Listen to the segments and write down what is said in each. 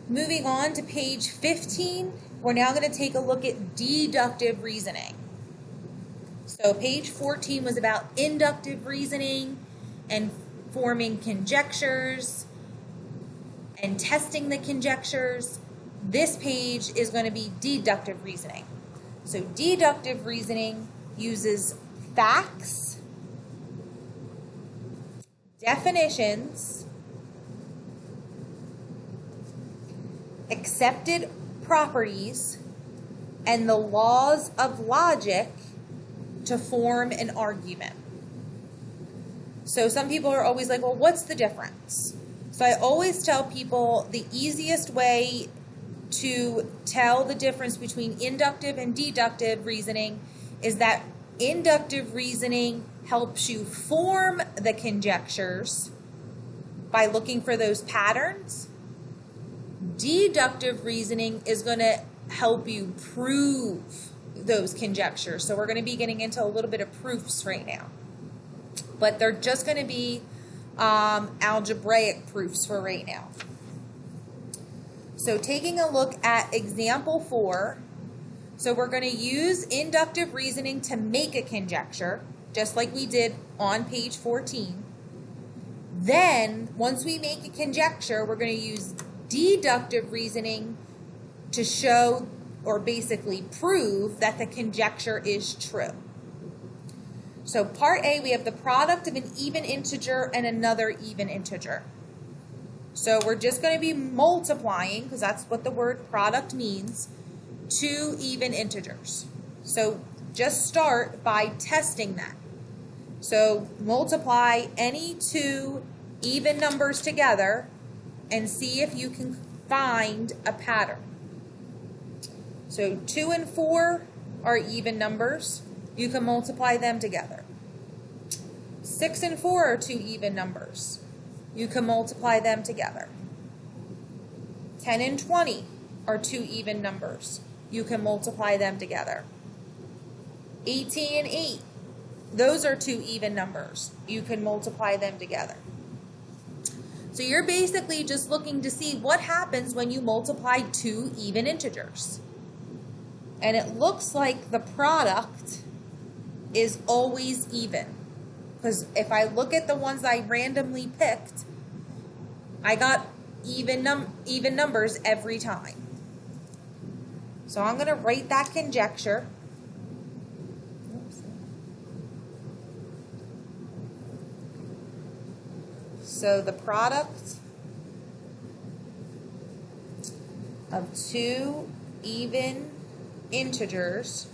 Moving on to page 15, we're now going to take a look at deductive reasoning. So page 14 was about inductive reasoning and forming conjectures and testing the conjectures. This page is going to be deductive reasoning. So deductive reasoning uses facts, definitions, accepted properties, and the laws of logic to form an argument. So some people are always like, well, what's the difference? So I always tell people the easiest way to tell the difference between inductive and deductive reasoning is that inductive reasoning helps you form the conjectures by looking for those patterns. Deductive reasoning is going to help you prove those conjectures. So we're going to be getting into a little bit of proofs right now. But they're just going to be algebraic proofs for right now. So taking a look at example 4, so we're going to use inductive reasoning to make a conjecture, just like we did on page 14. Then, once we make a conjecture, we're going to use deductive reasoning to show or basically prove that the conjecture is true. So part A, we have the product of an even integer and another even integer. So we're just going to be multiplying, because that's what the word product means, two even integers. So just start by testing that. So multiply any two even numbers together and see if you can find a pattern. So 2 and 4 are even numbers. You can multiply them together. 6 and 4 are two even numbers. You can multiply them together. 10 and 20 are two even numbers. You can multiply them together. 18 and 8, those are two even numbers. You can multiply them together. So you're basically just looking to see what happens when you multiply two even integers. And it looks like the product is always even. Because if I look at the ones I randomly picked, I got even numbers every time. So I'm going to write that conjecture. So the product of two even integers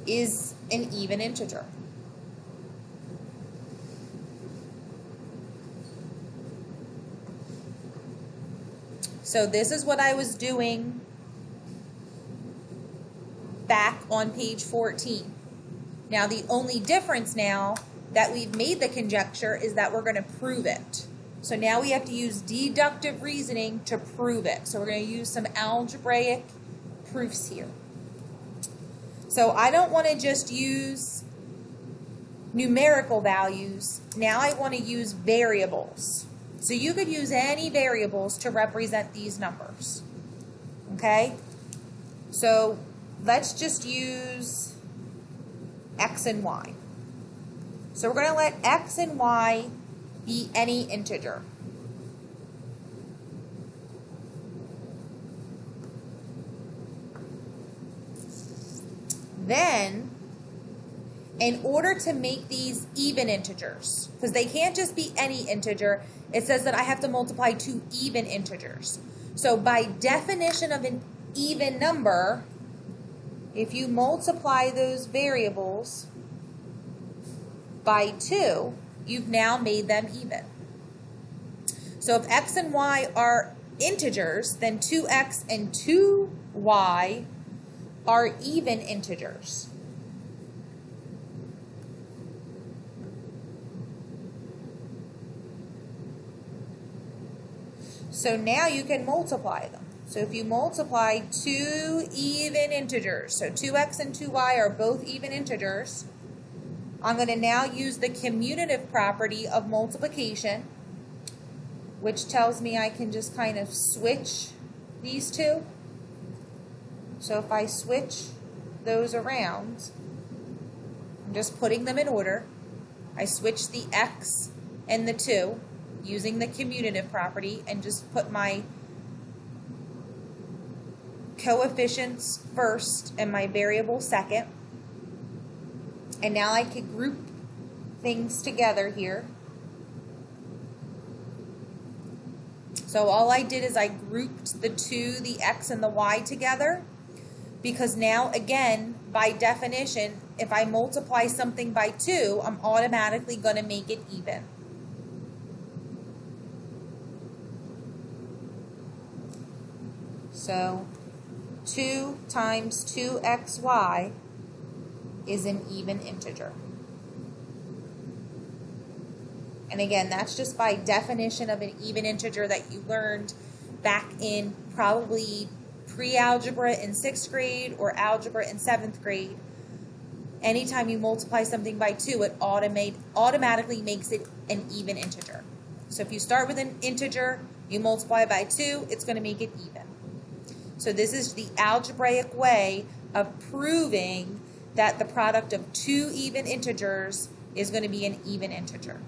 is an even integer. So this is what I was doing back on page 14. Now the only difference now that we've made the conjecture is that we're going to prove it. So now we have to use deductive reasoning to prove it. So we're going to use some algebraic proofs here. So I don't want to just use numerical values. Now I want to use variables. So you could use any variables to represent these numbers. Okay? So let's just use x and y. So we're going to let x and y be any integer. Then, in order to make these even integers, because they can't just be any integer, it says that I have to multiply two even integers. So by definition of an even number, if you multiply those variables by 2, you've now made them even. So if x and y are integers, then 2x and 2y are even integers. So now you can multiply them. So if you multiply two even integers, so 2x and 2y are both even integers, I'm going to now use the commutative property of multiplication. which tells me I can just kind of switch these two. So if I switch those around, I'm just putting them in order. I switch the x and the 2 using the commutative property and just put my coefficients first and my variable second. And now I can group things together here. So all I did is I grouped the 2, the x and the y together, because now, again, by definition, if I multiply something by 2, I'm automatically going to make it even. So 2 times 2xy is an even integer. And again, that's just by definition of an even integer that you learned back in probably pre-algebra in 6th grade or algebra in 7th grade. Anytime you multiply something by 2, it automatically makes it an even integer. So if you start with an integer, you multiply by 2, it's going to make it even. So this is the algebraic way of proving that the product of 2 even integers is going to be an even integer.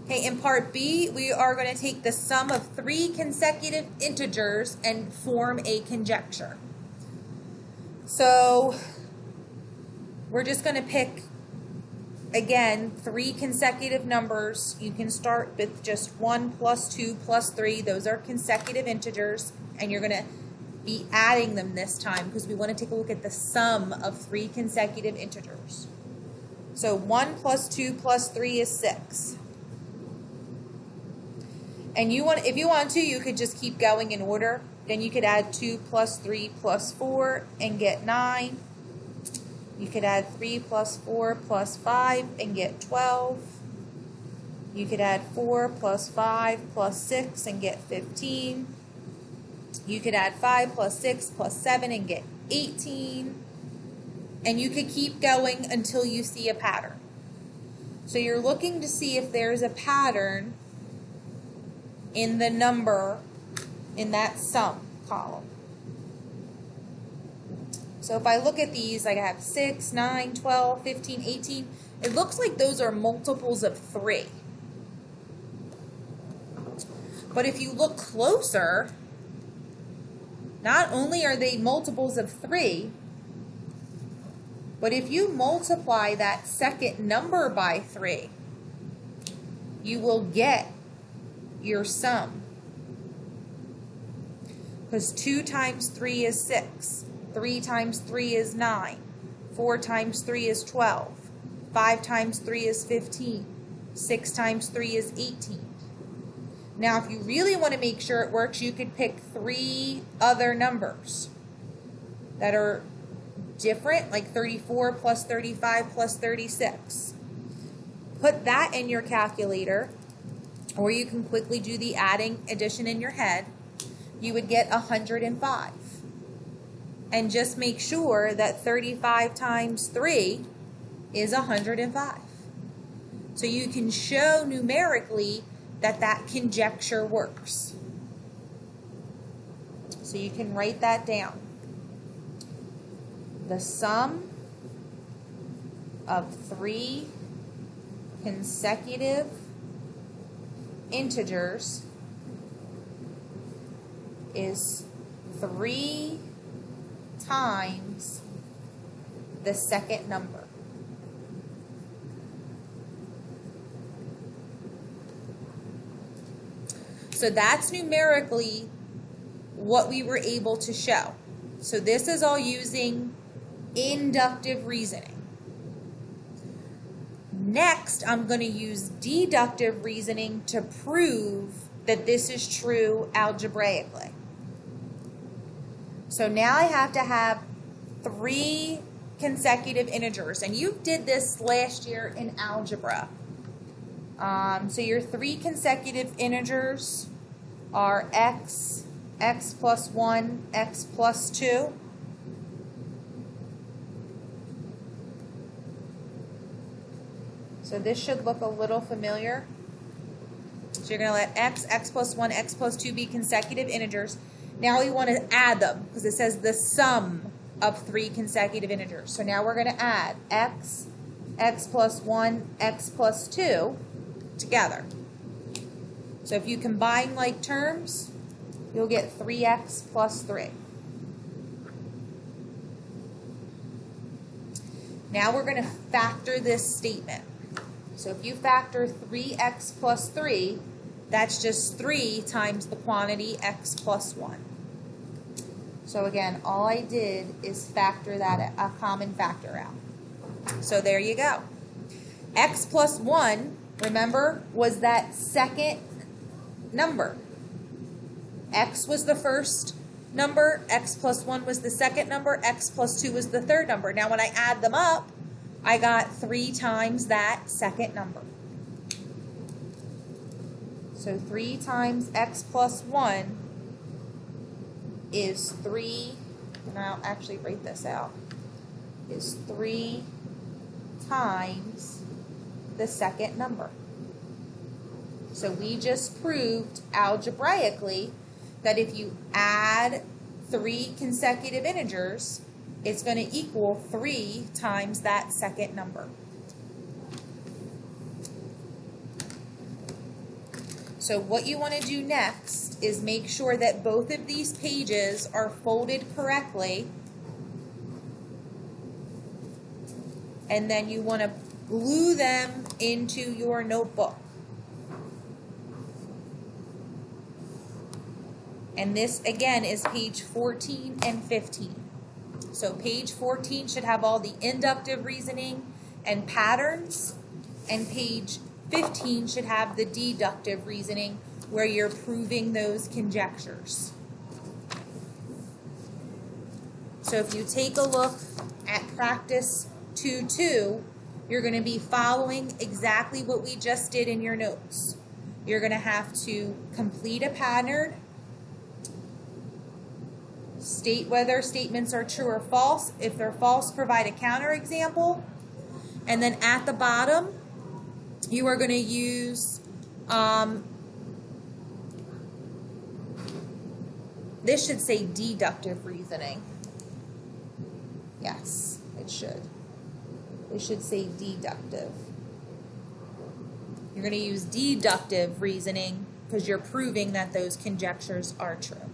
Okay, in part B, we are going to take the sum of 3 consecutive integers and form a conjecture. So we're just going to pick, again, 3 consecutive numbers. You can start with just 1 plus 2 plus 3. Those are consecutive integers, and you're going to be adding them this time because we want to take a look at the sum of 3 consecutive integers. So 1 plus 2 plus 3 is 6. And if you want to, you could just keep going in order. Then you could add 2 plus 3 plus 4 and get 9. You could add 3 plus 4 plus 5 and get 12. You could add 4 plus 5 plus 6 and get 15. You could add 5 plus 6 plus 7 and get 18. And you could keep going until you see a pattern. So you're looking to see if there's a pattern in the number in that sum column. So if I look at these, I have 6, 9, 12, 15, 18. It looks like those are multiples of 3. But if you look closer, not only are they multiples of 3, but if you multiply that second number by 3, you will get your sum. Because 2 times 3 is 6. 3 times 3 is 9. 4 times 3 is 12. 5 times 3 is 15. 6 times 3 is 18. Now, if you really want to make sure it works, you could pick 3 other numbers that are different, like 34 plus 35 plus 36. Put that in your calculator, or you can quickly do the addition in your head. You would get 105. And just make sure that 35 times 3 is 105. So you can show numerically that that conjecture works. So you can write that down. The sum of 3 consecutive integers is 3 times the second number. So that's numerically what we were able to show. So this is all using inductive reasoning. Next, I'm going to use deductive reasoning to prove that this is true algebraically. So now I have to have 3 consecutive integers. And you did this last year in algebra. So your 3 consecutive integers are x, x plus 1, x plus 2. So this should look a little familiar. So you're going to let x plus 1, x plus 2 be consecutive integers. Now we want to add them because it says the sum of 3 consecutive integers. So now we're going to add x plus 1, x plus 2 together. So if you combine like terms, you'll get 3x plus 3. Now we're going to factor this statement. So if you factor 3x plus 3, that's just 3 times the quantity x plus 1. So again, all I did is factor that, a common factor out. So there you go. X plus 1, remember, was that second number. X was the first number, x plus 1 was the second number, x plus 2 was the third number. Now when I add them up, I got 3 times that second number. So 3 times x plus 1 is 3, and I'll actually write this out, is 3 times the second number. So we just proved algebraically that if you add 3 consecutive integers, it's going to equal 3 times that second number. So what you want to do next is make sure that both of these pages are folded correctly. And then you want to glue them into your notebook. And this, again, is page 14 and 15. So page 14 should have all the inductive reasoning and patterns, and page 15 should have the deductive reasoning where you're proving those conjectures. So if you take a look at practice 2.2, you're going to be following exactly what we just did in your notes. You're going to have to complete a pattern, state whether statements are true or false. If they're false, provide a counterexample. And then at the bottom, you are going to use, this should say deductive reasoning. Yes, it should. It should say deductive. You're going to use deductive reasoning because you're proving that those conjectures are true.